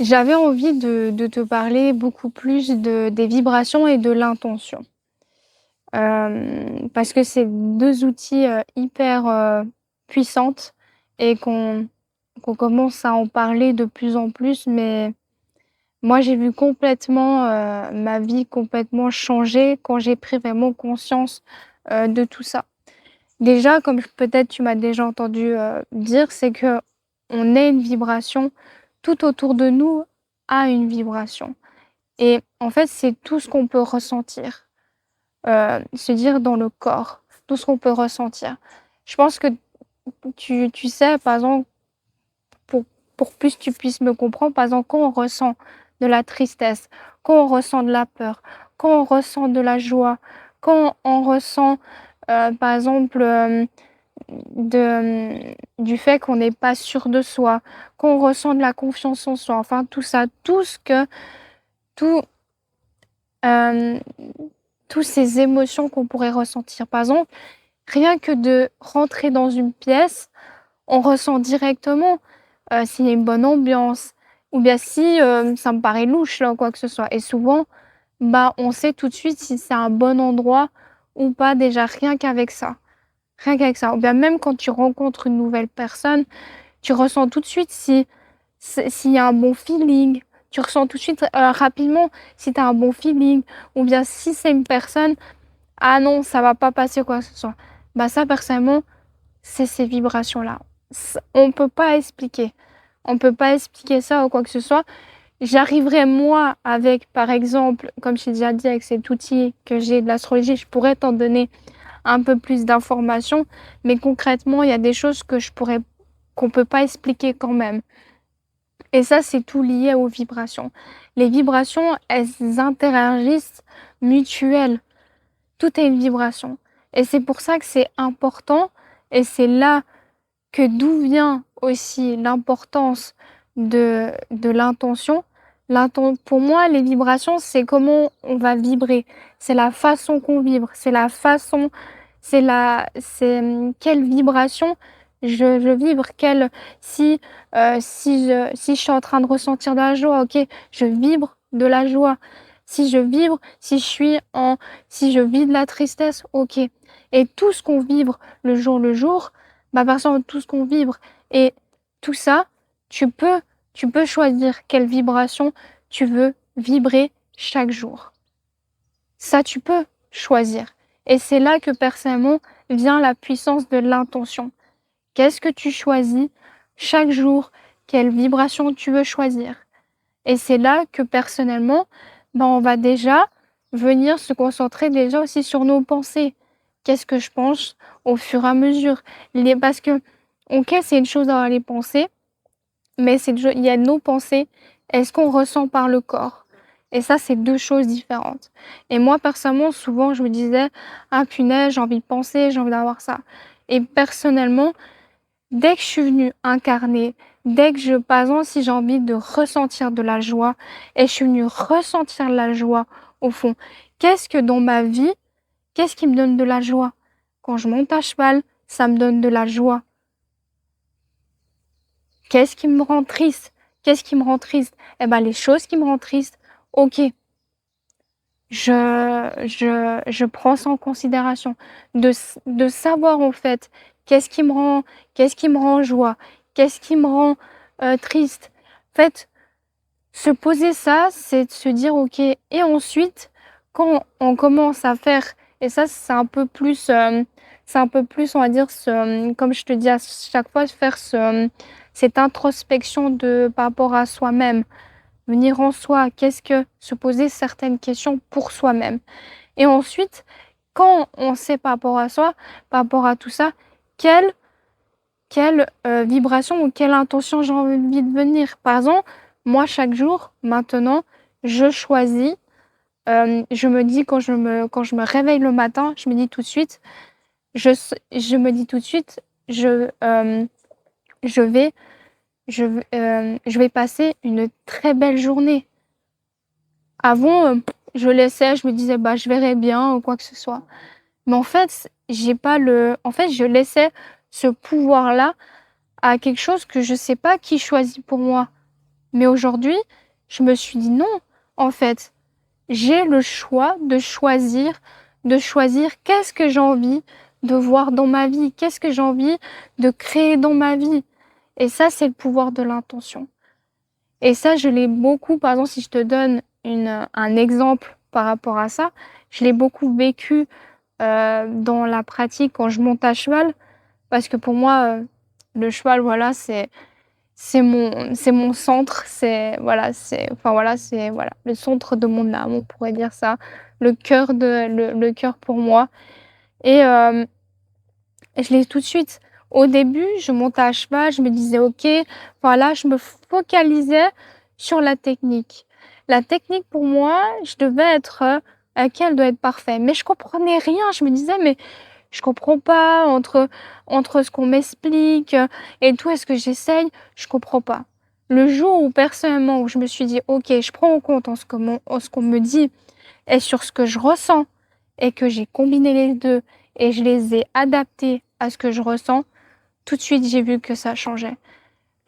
J'avais envie de te parler beaucoup plus des vibrations et de l'intention. Parce que c'est 2 outils, hyper, puissantes et qu'on commence à en parler de plus en plus, mais moi j'ai vu complètement, ma vie complètement changer quand j'ai pris vraiment conscience, de tout ça. Déjà, comme peut-être tu m'as déjà entendu, dire, c'est que on est une vibration, tout autour de nous a une vibration et en fait, c'est tout ce qu'on peut ressentir, se dire dans le corps, tout ce qu'on peut ressentir. Je pense que tu sais, par exemple, pour plus tu puisses me comprendre, par exemple, quand on ressent de la tristesse, quand on ressent de la peur, quand on ressent de la joie, quand on ressent, par exemple, du fait qu'on n'est pas sûr de soi, qu'on ressent de la confiance en soi, enfin tout ça, tout, hem, tous ces émotions qu'on pourrait ressentir. Par exemple, rien que de rentrer dans une pièce, on ressent directement, s'il y a une bonne ambiance ou bien si, ça me paraît louche là ou quoi que ce soit et souvent, bah, on sait tout de suite si c'est un bon endroit ou pas déjà rien qu'avec ça. Rien qu'avec ça ou bien même quand tu rencontres une nouvelle personne, tu ressens tout de suite s'il y a un bon feeling. Tu ressens tout de suite, rapidement si tu as un bon feeling ou bien si c'est une personne: «Ah non, ça va pas passer» ou quoi que ce soit. Bah, ça personnellement, c'est ces vibrations-là. On peut pas expliquer. On peut pas expliquer ça ou quoi que ce soit. J'arriverais moi avec, par exemple, comme je t'ai déjà dit avec cet outil que j'ai de l'astrologie, je pourrais t'en donner un peu plus d'informations, mais concrètement, il y a des choses qu'on peut pas expliquer quand même. Et ça, c'est tout lié aux vibrations. Les vibrations, elles interagissent mutuelles. Tout est une vibration. Et c'est pour ça que c'est important et c'est là que d'où vient aussi l'importance de l'intention. Pour moi, les vibrations, c'est comment on va vibrer. C'est la façon qu'on vibre, c'est la façon, quelle vibration je vibre, si je suis en train de ressentir de la joie, OK, je vibre de la joie. Si je vibre, si je vis de la tristesse, OK. Et tout ce qu'on vibre le jour, bah, par exemple, tout ce qu'on vibre et tout ça, tu peux tu peux choisir quelle vibration tu veux vibrer chaque jour. Ça, tu peux choisir et c'est là que personnellement vient la puissance de l'intention. Qu'est-ce que tu choisis chaque jour? Quelle vibration tu veux choisir? Et c'est là que personnellement, ben, on va déjà venir se concentrer déjà aussi sur nos pensées. Qu'est-ce que je pense au fur et à mesure? Parce que, OK, c'est une chose d'avoir les pensées, mais il y a nos pensées et ce qu'on ressent par le corps. Et ça, c'est 2 choses différentes. Et moi, personnellement, souvent, je me disais: «Ah punaise, j'ai envie de penser, j'ai envie d'avoir ça». Et personnellement, dès que je suis venue incarner, dès que par exemple, si j'ai envie de ressentir de la joie et je suis venue ressentir la joie au fond, qu'est-ce que dans ma vie, qu'est-ce qui me donne de la joie? Quand je monte à cheval, ça me donne de la joie. Qu'est-ce qui me rend triste? Qu'est-ce qui me rend triste? Eh ben, les choses qui me rendent triste, OK, je prends ça en considération. De savoir en fait qu'est-ce qui me rend joie, qu'est-ce qui me rend, triste. En fait, se poser ça, c'est de se dire: «OK» et ensuite, quand on commence à faire et ça, c'est un peu plus, on va dire, comme je te dis à chaque fois, faire cette introspection par rapport à soi-même. Venir en soi, se poser certaines questions pour soi-même et ensuite, quand on sait par rapport à soi, par rapport à tout ça, quelle vibration ou quelle intention j'ai envie de venir. Par exemple, moi chaque jour, maintenant, je choisis, je me dis quand je me réveille le matin, je me dis tout de suite, je me dis tout de suite: «Je, je vais je vais passer une très belle journée». Avant, je laissais, je me disais: «Bah, je verrai bien» ou quoi que ce soit. Mais en fait, j'ai pas le en fait, je laissais ce pouvoir-là à quelque chose que je sais pas qui choisit pour moi. Mais aujourd'hui, je me suis dit: «Non, en fait, j'ai le choix de choisir qu'est-ce que j'ai envie de voir dans ma vie, qu'est-ce que j'ai envie de créer dans ma vie». Et ça, c'est le pouvoir de l'intention. Et ça, je l'ai beaucoup, par exemple, si je te donne un exemple par rapport à ça, je l'ai beaucoup vécu, dans la pratique quand je monte à cheval. Parce que pour moi, le cheval, voilà, c'est mon centre, c'est voilà, c'est enfin voilà, c'est voilà, le centre de mon âme, on pourrait dire ça. Le cœur pour moi. Et je l'ai tout de suite. Au début, je montais à cheval, je me disais: «OK», voilà, je me focalisais sur la technique. La technique pour moi, je devais être, OK, elle doit être parfaite, mais je comprenais rien. Je me disais: «Mais je comprends pas entre ce qu'on m'explique, et tout et ce que j'essaye, je comprends pas». Le jour où personnellement, où je me suis dit: «OK, je prends en compte en ce qu'on me dit et sur ce que je ressens», et que j'ai combiné les 2 et je les ai adaptés à ce que je ressens, tout de suite j'ai vu que ça changeait.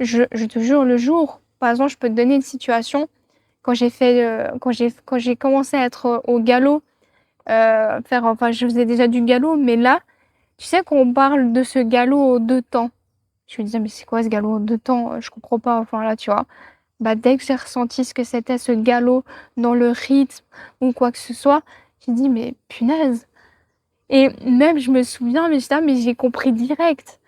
Je te jure, le jour par exemple, je peux te donner une situation, quand j'ai commencé à être, au galop, je faisais déjà du galop, mais là, tu sais, quand on parle de ce galop en 2 temps, je me disais: «Mais c'est quoi ce galop en 2 temps? Je comprends pas», enfin là, tu vois? Bah, dès que j'ai ressenti ce que c'était ce galop dans le rythme ou quoi que ce soit, j'ai dit: «Mais punaise!» Et même je me souviens, mais j'étais là, mais j'ai compris direct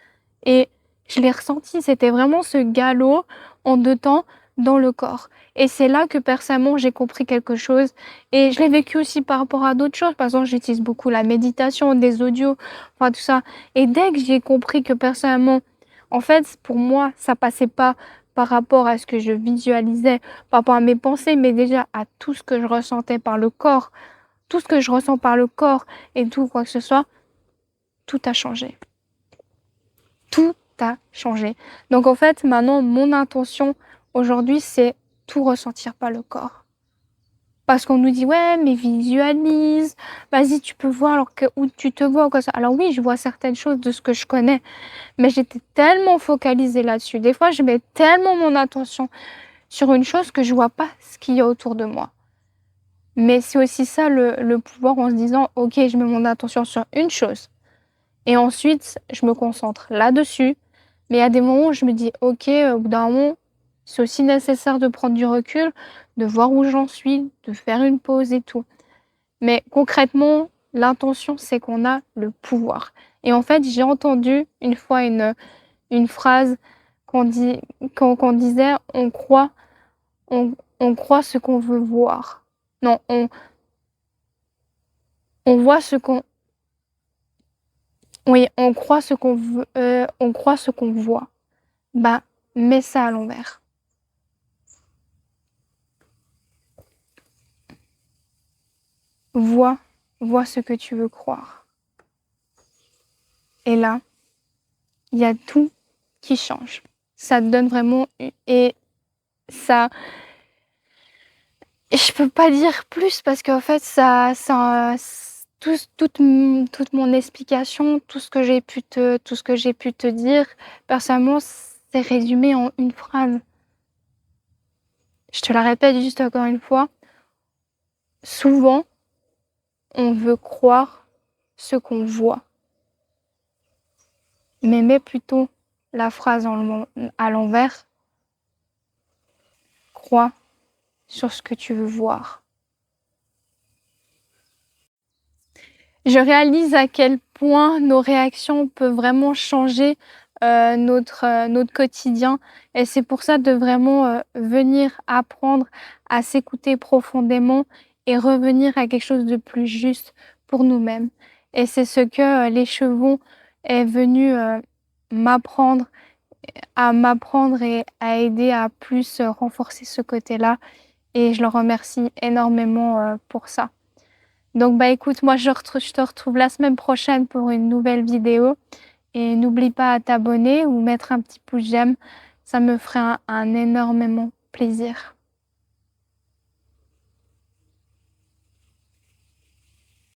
et je l'ai ressenti, c'était vraiment ce galop en 2 temps dans le corps. Et c'est là que personnellement j'ai compris quelque chose et je l'ai vécu aussi par rapport à d'autres choses. Par exemple, j'utilise beaucoup la méditation, des audios, enfin tout ça, et dès que j'ai compris que personnellement, en fait, pour moi, ça passait pas par rapport à ce que je visualisais, par rapport à mes pensées, mais déjà à tout ce que je ressentais par le corps, tout ce que je ressens par le corps et tout quoi que ce soit, tout a changé. Tout a changé. Donc en fait, maintenant, mon intention aujourd'hui, c'est tout ressentir par le corps. Parce qu'on nous dit: «Ouais, mais visualise, vas-y, tu peux voir alors que où tu te vois ou quoi ça». Alors oui, je vois certaines choses de ce que je connais, mais j'étais tellement focalisée là-dessus. Des fois, je mets tellement mon attention sur une chose que je vois pas ce qu'il y a autour de moi. Mais c'est aussi ça le pouvoir en se disant: «OK, je mets mon attention sur une chose et ensuite je me concentre là-dessus». Mais il y a des moments où je me dis: «OK, au bout d'un moment, c'est aussi nécessaire de prendre du recul, de voir où j'en suis, de faire une pause et tout». Mais concrètement, l'intention, c'est qu'on a le pouvoir. Et en fait, j'ai entendu une fois une phrase qu'on dit qu'on disait: «On on croit ce qu'on veut voir». Non, on voit ce qu'on oui, on croit ce qu'on veut, on croit ce qu'on voit. Bah, mets ça à l'envers. Vois vois ce que tu veux croire. Et là, il y a tout qui change. Ça te donne vraiment u et ça je peux pas dire plus parce qu'en fait ça toute mon explication, tout ce que j'ai pu te dire, personnellement, c'est résumé en une phrase. Je te la répète juste encore une fois. Souvent, on veut croire ce qu'on voit, mais mets plutôt la phrase à l'envers. Crois sur ce que tu veux voir. Je réalise à quel point nos réactions peuvent vraiment changer, notre quotidien, et c'est pour ça de vraiment, venir apprendre à s'écouter profondément et revenir à quelque chose de plus juste pour nous-mêmes. Et c'est ce que, l'écheveau est venu, m'apprendre m'apprendre et à aider à plus, renforcer ce côté-là, et je le remercie énormément, pour ça. Donc bah, écoute, moi je te retrouve la semaine prochaine pour une nouvelle vidéo, et n'oublie pas à t'abonner ou mettre un petit pouce j'aime, ça me ferait un énormément plaisir.